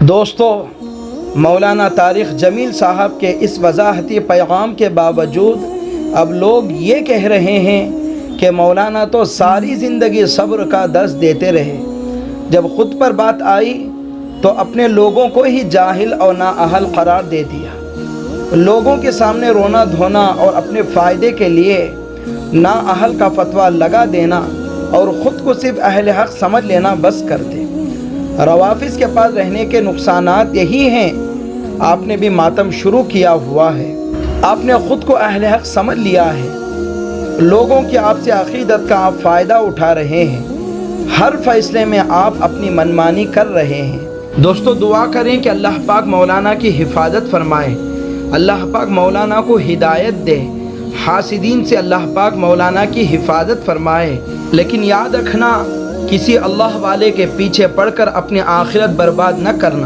دوستو، مولانا طارق جمیل صاحب کے اس وضاحتی پیغام کے باوجود اب لوگ یہ کہہ رہے ہیں کہ مولانا تو ساری زندگی صبر کا درس دیتے رہے، جب خود پر بات آئی تو اپنے لوگوں کو ہی جاہل اور نااہل قرار دے دیا۔ لوگوں کے سامنے رونا دھونا اور اپنے فائدے کے لیے نااہل کا فتویٰ لگا دینا اور خود کو صرف اہل حق سمجھ لینا بس کر دے۔ روافظ کے پاس رہنے کے نقصانات یہی ہیں۔ آپ نے بھی ماتم شروع کیا ہوا ہے، آپ نے خود کو اہل حق سمجھ لیا ہے، لوگوں کی آپ سے عقیدت کا آپ فائدہ اٹھا رہے ہیں، ہر فیصلے میں آپ اپنی منمانی کر رہے ہیں۔ دوستو، دعا کریں کہ اللہ پاک مولانا کی حفاظت فرمائے، اللہ پاک مولانا کو ہدایت دے، حاسدین سے اللہ پاک مولانا کی حفاظت فرمائے۔ لیکن یاد رکھنا، کسی اللہ والے کے پیچھے پڑھ کر اپنی آخرت برباد نہ کرنا۔